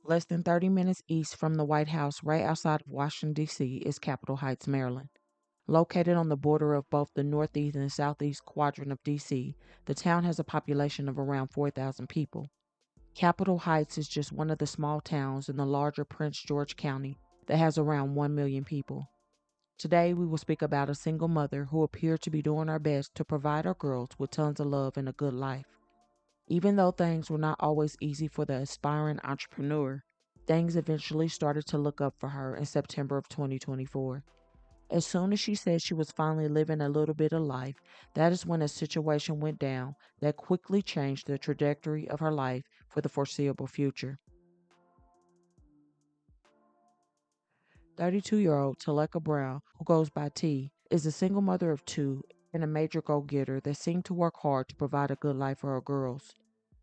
Less than 30 minutes east from the White House, right outside of Washington, D.C., is Capitol Heights, Maryland. Located on the border of both the northeast and southeast quadrant of D.C., the town has a population of around 4,000 people. Capitol Heights is just one of the small towns in the larger Prince George County that has around 1 million people. Today, we will speak about a single mother who appeared to be doing her best to provide her girls with tons of love and a good life. Even though things were not always easy for the aspiring entrepreneur, things eventually started to look up for her in September of 2024. As soon as she said she was finally living a little bit of life, that is when a situation went down that quickly changed the trajectory of her life for the foreseeable future. 32-year-old Talecka Brown, who goes by T, is a single mother of two and a major go-getter that seemed to work hard to provide a good life for her girls.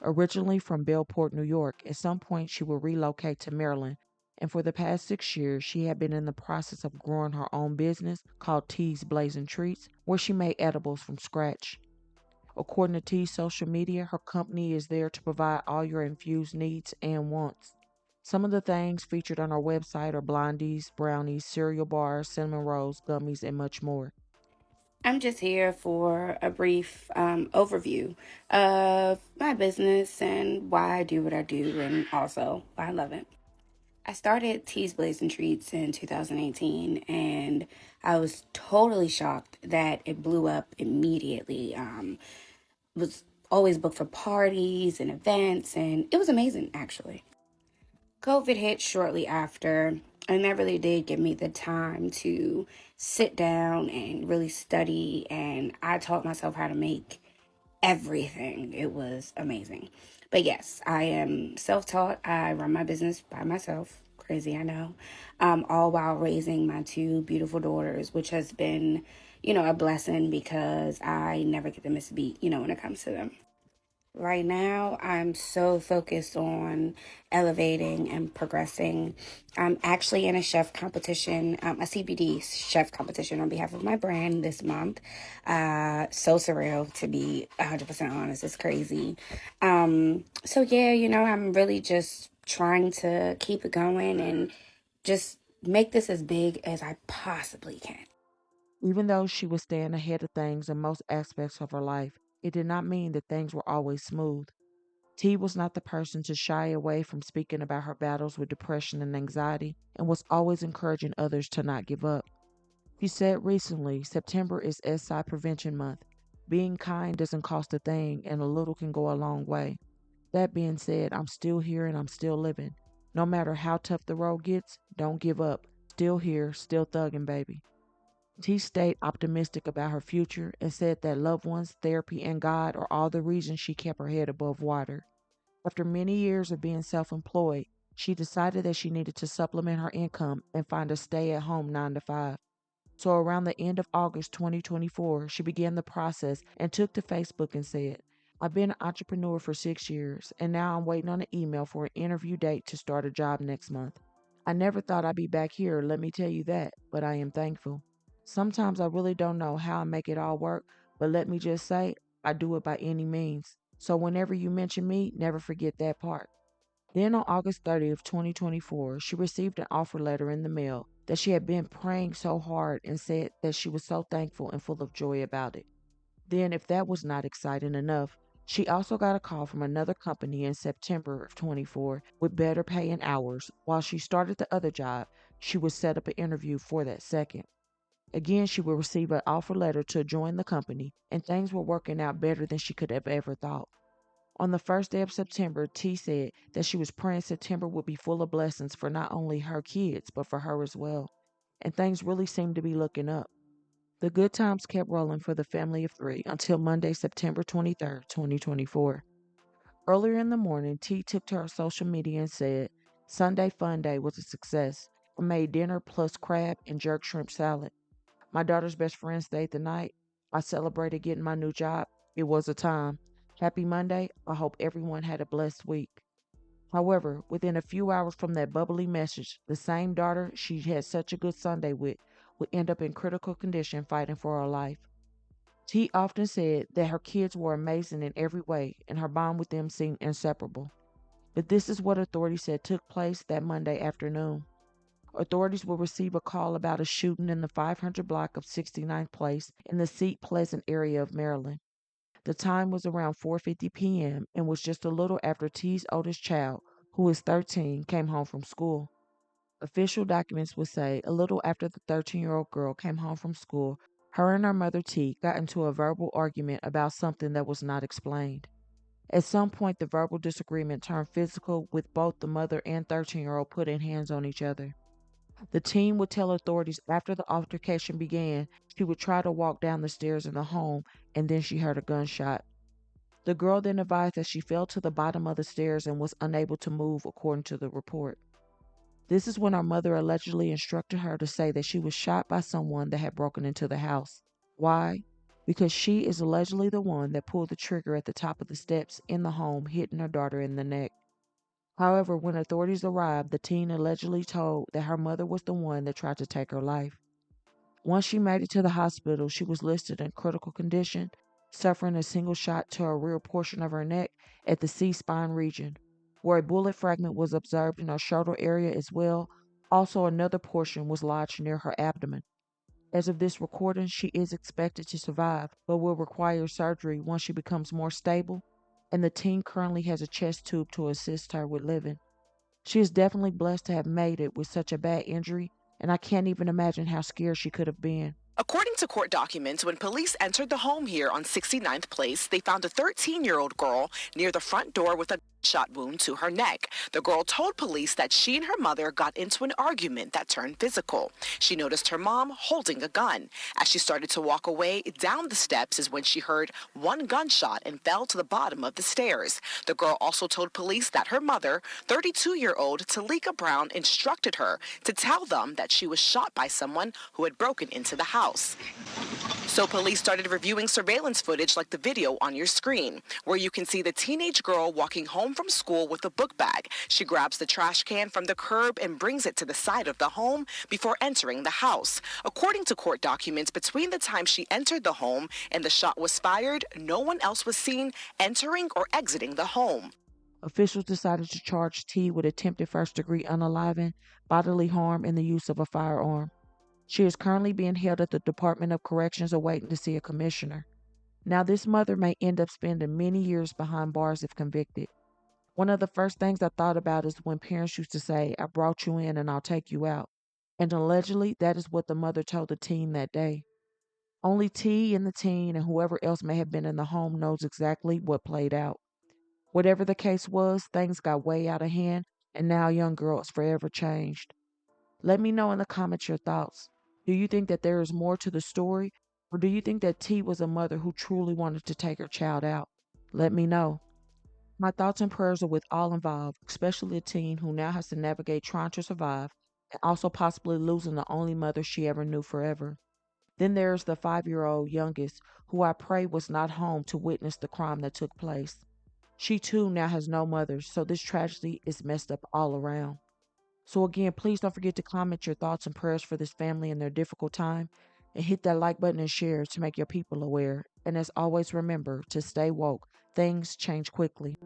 Originally from Bellport, New York, at some point she would relocate to Maryland, and for the past 6 years she had been in the process of growing her own business called T's Blazing Treats, where she made edibles from scratch. According to T's social media, her company is there to provide all your infused needs and wants. Some of the things featured on our website are blondies, brownies, cereal bars, cinnamon rolls, gummies, and much more. I'm just here for a brief overview of my business and why I do what I do, and also why I love it. I started Teas Blazing Treats in 2018, and I was totally shocked that it blew up immediately. Was always booked for parties and events, and it was amazing, actually. COVID hit shortly after, and that really did give me the time to sit down and really study. And I taught myself how to make everything. It was amazing. But yes, I am self taught. I run my business by myself. Crazy, I know. All while raising my two beautiful daughters, which has been, a blessing because I never get to miss a beat, when it comes to them. Right now, I'm so focused on elevating and progressing. I'm actually in a chef competition, a CBD chef competition on behalf of my brand this month. So surreal, to be 100% honest. It's crazy. So yeah, I'm really just trying to keep it going and just make this as big as I possibly can. Even though she was staying ahead of things in most aspects of her life, it did not mean that things were always smooth. T was not the person to shy away from speaking about her battles with depression and anxiety and was always encouraging others to not give up. She said recently, September is SI Prevention Month. Being kind doesn't cost a thing, and a little can go a long way. That being said, I'm still here and I'm still living. No matter how tough the road gets, don't give up. Still here, still thugging, baby. T stayed optimistic about her future and said that loved ones, therapy, and God are all the reasons she kept her head above water. After many years of being self employed, she decided that she needed to supplement her income and find a stay at home 9 to 5. So around the end of August 2024, she began the process and took to Facebook and said, I've been an entrepreneur for 6 years, and now I'm waiting on an email for an interview date to start a job next month. I never thought I'd be back here, let me tell you that, but I am thankful. Sometimes I really don't know how I make it all work, but let me just say, I do it by any means. So whenever you mention me, never forget that part. Then on August 30th, 2024, she received an offer letter in the mail that she had been praying so hard and said that she was so thankful and full of joy about it. Then, if that was not exciting enough, she also got a call from another company in September of 24 with better pay and hours. While she started the other job, she would set up an interview for that second. Again, she would receive an offer letter to join the company, and things were working out better than she could have ever thought. On the first day of September, T said that she was praying September would be full of blessings for not only her kids, but for her as well. And things really seemed to be looking up. The good times kept rolling for the family of three until Monday, September 23rd, 2024. Earlier in the morning, T took to her social media and said, Sunday Fun Day was a success. I made dinner plus crab and jerk shrimp salad. My daughter's best friend stayed the night. I celebrated getting my new job. It was a time. Happy Monday. I hope everyone had a blessed week. However, within a few hours from that bubbly message, the same daughter she had such a good Sunday with would end up in critical condition fighting for her life. T often said that her kids were amazing in every way and her bond with them seemed inseparable. But this is what authorities said took place that Monday afternoon. Authorities will receive a call about a shooting in the 500 block of 69th Place in the Seat Pleasant area of Maryland. The time was around 4:50 p.m. and was just a little after T's oldest child, who is 13, came home from school. Official documents would say a little after the 13-year-old girl came home from school, her and her mother T got into a verbal argument about something that was not explained. At some point, the verbal disagreement turned physical with both the mother and 13-year-old putting hands on each other. The teen would tell authorities after the altercation began, she would try to walk down the stairs in the home and then she heard a gunshot. The girl then advised that she fell to the bottom of the stairs and was unable to move, according to the report. This is when our mother allegedly instructed her to say that she was shot by someone that had broken into the house. Why? Because she is allegedly the one that pulled the trigger at the top of the steps in the home, hitting her daughter in the neck. However, when authorities arrived, the teen allegedly told that her mother was the one that tried to take her life. Once she made it to the hospital, she was listed in critical condition, suffering a single shot to a rear portion of her neck at the C-spine region, where a bullet fragment was observed in her shoulder area as well. Also, another portion was lodged near her abdomen. As of this recording, she is expected to survive, but will require surgery once she becomes more stable, and the teen currently has a chest tube to assist her with living. She is definitely blessed to have made it with such a bad injury, and I can't even imagine how scared she could have been. According to court documents, when police entered the home here on 69th Place, they found a 13-year-old girl near the front door with a shot wound to her neck. The girl told police that she and her mother got into an argument that turned physical. She noticed her mom holding a gun. As she started to walk away down the steps is when she heard one gunshot and fell to the bottom of the stairs. The girl also told police that her mother, 32-year-old Talecka Brown, instructed her to tell them that she was shot by someone who had broken into the house. So police started reviewing surveillance footage like the video on your screen, where you can see the teenage girl walking home from school with a book bag. She grabs the trash can from the curb and brings it to the side of the home before entering the house. According to court documents, between the time she entered the home and the shot was fired, no one else was seen entering or exiting the home. Officials decided to charge T with attempted first-degree unaliving, bodily harm, and the use of a firearm. She is currently being held at the Department of Corrections awaiting to see a commissioner. Now, this mother may end up spending many years behind bars if convicted. One of the first things I thought about is when parents used to say, "I brought you in and I'll take you out." And allegedly, that is what the mother told the teen that day. Only T and the teen and whoever else may have been in the home knows exactly what played out. Whatever the case was, things got way out of hand, and now young girl is forever changed. Let me know in the comments your thoughts. Do you think that there is more to the story, or do you think that T was a mother who truly wanted to take her child out? Let me know. My thoughts and prayers are with all involved, especially the teen who now has to navigate trying to survive and also possibly losing the only mother she ever knew forever. Then there's the 5-year-old youngest who I pray was not home to witness the crime that took place. She too now has no mother, so this tragedy is messed up all around. So again, please don't forget to comment your thoughts and prayers for this family in their difficult time, and hit that like button and share to make your people aware. And as always, remember to stay woke. Things change quickly.